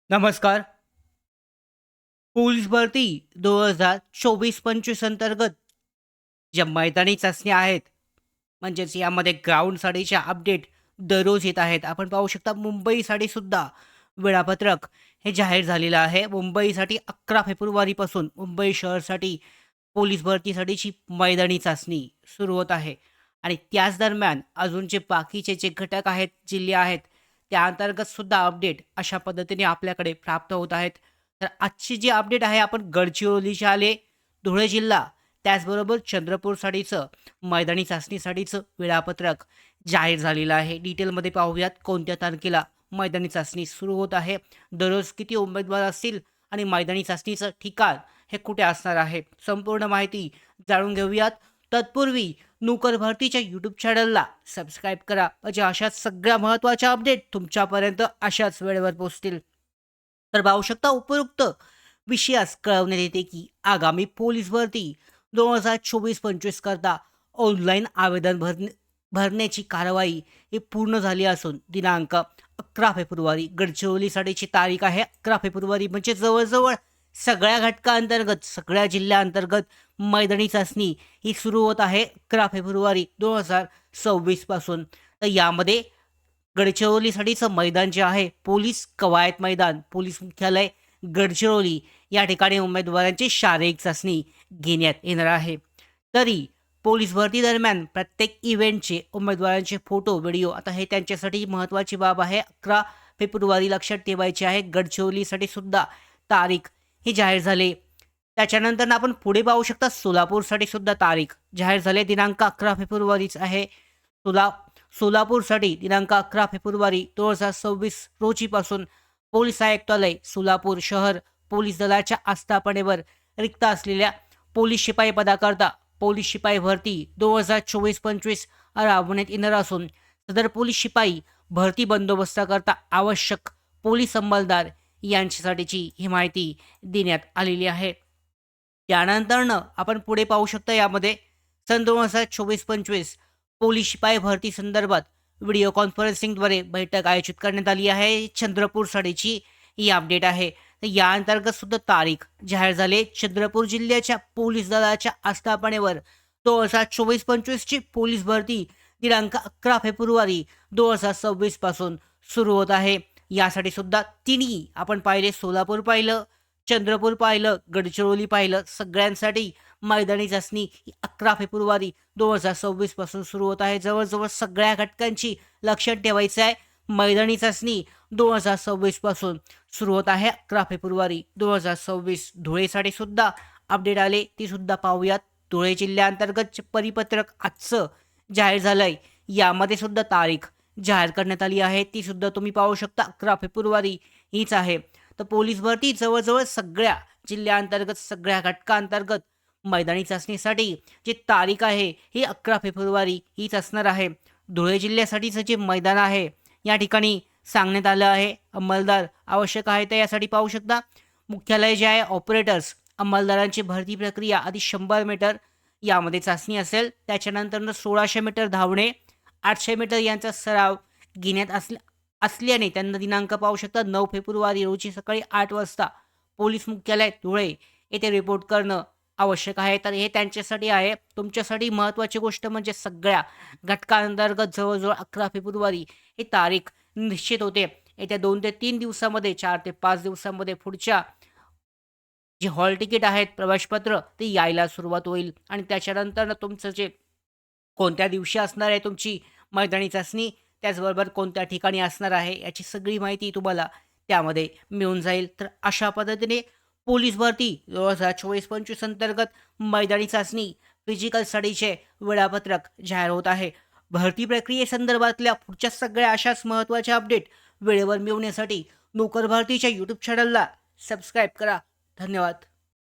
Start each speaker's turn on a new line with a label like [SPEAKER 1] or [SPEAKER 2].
[SPEAKER 1] नमस्कार. पोलीस भरती 2024-25 अंतर्गत ज्या मैदानी चाचण्या आहेत, म्हणजेच यामध्ये ग्राउंडसाठीच्या अपडेट दररोज येत आहेत. आपण पाहू शकता मुंबईसाठी सुद्धा वेळापत्रक हे जाहीर झालेलं आहे. मुंबईसाठी 11 फेब्रुवारीपासून मुंबई शहरसाठी पोलीस भरतीसाठीची मैदानी चाचणी सुरू होत आहे आणि त्याच दरम्यान अजून जे बाकीचे जे घटक आहेत, जिल्हे आहेत, त्या अंतर्गत सुद्धा अपडेट अशा पद्धतीने आपल्याकडे प्राप्त होत आहेत. तर आजची जी अपडेट आहे आपण गडचिरोलीचे आले, धुळे जिल्हा, त्याचबरोबर चंद्रपूरसाठीचं मैदानी चाचणीसाठीचं वेळापत्रक जाहीर झालेलं आहे. डिटेलमध्ये पाहूयात कोणत्या तारखेला मैदानी चाचणी सुरू होत आहे, दररोज किती उमेदवार असतील आणि मैदानी चाचणीचं ठिकाण हे कुठे असणार आहे. संपूर्ण माहिती जाणून घेऊयात. तत्पूर्वी नोकर भरतीच्या यूट्यूब चॅनलला सबस्क्राईब करा, म्हणजे अशाच सगळ्या महत्त्वाच्या अपडेट तुमच्यापर्यंत अशाच वेळेवर पोहोचतील. तर पाहू शकता उपयुक्त विषयास कळवण्यात येते की आगामी पोलीस भरती 2024-25 करता ऑनलाईन आवेदन भरण्याची कारवाई ही पूर्ण झाली असून दिनांक 11 फेब्रुवारी गडचिरोलीसाठीची तारीख आहे. 11 फेब्रुवारी म्हणजे जवळजवळ सगळ्या घटकांतर्गत सगळ्या जिल्ह्यांतर्गत मैदानी चाचणी ही सुरू होत आहे 11 फेब्रुवारी 2026 पासून. तर यामध्ये गडचिरोलीसाठीचं मैदान जे आहे पोलीस कवायत मैदान, पोलीस मुख्यालय गडचिरोली या ठिकाणी उमेदवारांची शारीरिक चाचणी घेण्यात येणार आहे. तरी पोलीस भरती दरम्यान प्रत्येक इव्हेंटचे उमेदवारांचे फोटो, व्हिडिओ आता हे त्यांच्यासाठी महत्त्वाची बाब आहे. 11 फेब्रुवारी लक्षात ठेवायची आहे. गडचिरोलीसाठी सुद्धा तारीख ही जाहीर झाली. त्याच्यानंतर आपण पुढे पाहू शकता सोलापूरसाठी सुद्धा तारीख जाहीर झाली. दिनांक 11 फेब्रुवारीच आहे. सोला सोलापूरसाठी दिनांक 11 फेब्रुवारी 2026 रोजीपासून पोलीस आयुक्तालय सोलापूर शहर पोलीस दलाच्या आस्थापनेवर रिक्त असलेल्या पोलीस शिपाई पदाकरता पोलीस शिपाई भरती 2024-25 राबवण्यात येणार असून सदर पोलीस शिपाई भरती बंदोबस्ताकरता आवश्यक पोलीस अंमलदार यांच्यासाठीची ही माहिती देण्यात आलेली आहे. त्यानंतरनं आपण पुढे पाहू शकता यामध्ये सन 2024-25 पोलीस शिपाई भरती संदर्भात व्हिडिओ कॉन्फरन्सिंगद्वारे बैठक आयोजित करण्यात आली आहे. चंद्रपूरसाठीची ही अपडेट आहे. तर या अंतर्गत सुद्धा तारीख जाहीर झाली. चंद्रपूर जिल्ह्याच्या पोलीस दलाच्या आस्थापनेवर 2024-25 ची पोलीस भरती दिनांक 11 फेब्रुवारी 2026 पासून सुरू होत आहे. यासाठी सुद्धा तिन्ही आपण पाहिले, सोलापूर पाहिलं, चंद्रपूर पाहिलं, गडचिरोली पाहिलं, सगळ्यांसाठी मैदानी चाचणी 11 फेब्रुवारी 2026 पासून सुरू होत आहे. जवळजवळ सगळ्या घटकांची लक्षात ठेवायचं आहे. मैदानी चाचणी 2026 पासून सुरू होत आहे 11 फेब्रुवारी 2026. धुळेसाठी सुद्धा अपडेट आले, ती सुद्धा पाहूयात. धुळे जिल्ह्याअंतर्गत परिपत्रक आजचं जाहीर झालंय. यामध्ये सुद्धा तारीख जाहीर करण्यात आली आहे, ती सुद्धा तुम्ही पाहू शकता. 11 फेब्रुवारी हीच आहे. तर पोलीस भरती जवळजवळ सगळ्या जिल्ह्यांतर्गत सगळ्या घटकांतर्गत मैदानी चाचणीसाठी जी तारीख आहे ही 11 फेब्रुवारी हीच असणार आहे. धुळे जिल्ह्यासाठीचं जे मैदान आहे या ठिकाणी सांगण्यात आलं आहे. अंमलदार आवश्यक आहे तर यासाठी पाहू शकता. मुख्यालय जे आहे ऑपरेटर्स अंमलदारांची भरती प्रक्रिया आधी 100 मीटर यामध्ये चाचणी असेल. त्याच्यानंतर 1600 मीटर धावणे, 800 मीटर यांचा सराव घेण्यात असल्याने त्यांना दिनांक पाहू शकता 9 फेब्रुवारी रोजी सकाळी 8 वाजता पोलीस मुख्यालय धुळे येथे रिपोर्ट करणं आवश्यक आहे. तर हे त्यांच्यासाठी आहे. तुमच्यासाठी महत्त्वाची गोष्ट म्हणजे सगळ्या घटकांतर्गत जवळजवळ 11 फेब्रुवारी ही तारीख निश्चित होते. येत्या 2 ते 3 दिवसामध्ये, 4 ते 5 दिवसामध्ये पुढच्या जे हॉल तिकीट आहेत, प्रवेशपत्र ते यायला सुरुवात होईल आणि त्याच्यानंतर तुमचं जे कोणत्या दिवशी असणार आहे तुमची मैदानी चाचणी, त्याचबरोबर कोणत्या ठिकाणी असणार आहे याची सगळी माहिती तुम्हाला त्यामध्ये मिळून जाईल. तर अशा पद्धतीने पोलीस भरती 2024-25 अंतर्गत मैदानी चाचणी फिजिकल स्टडीचे वेळापत्रक जाहीर होत आहे. भरती प्रक्रियेसंदर्भातल्या पुढच्या सगळ्या अशाच महत्त्वाच्या अपडेट वेळेवर मिळवण्यासाठी नोकर भरतीच्या यूट्यूब चॅनलला सबस्क्राईब करा. धन्यवाद.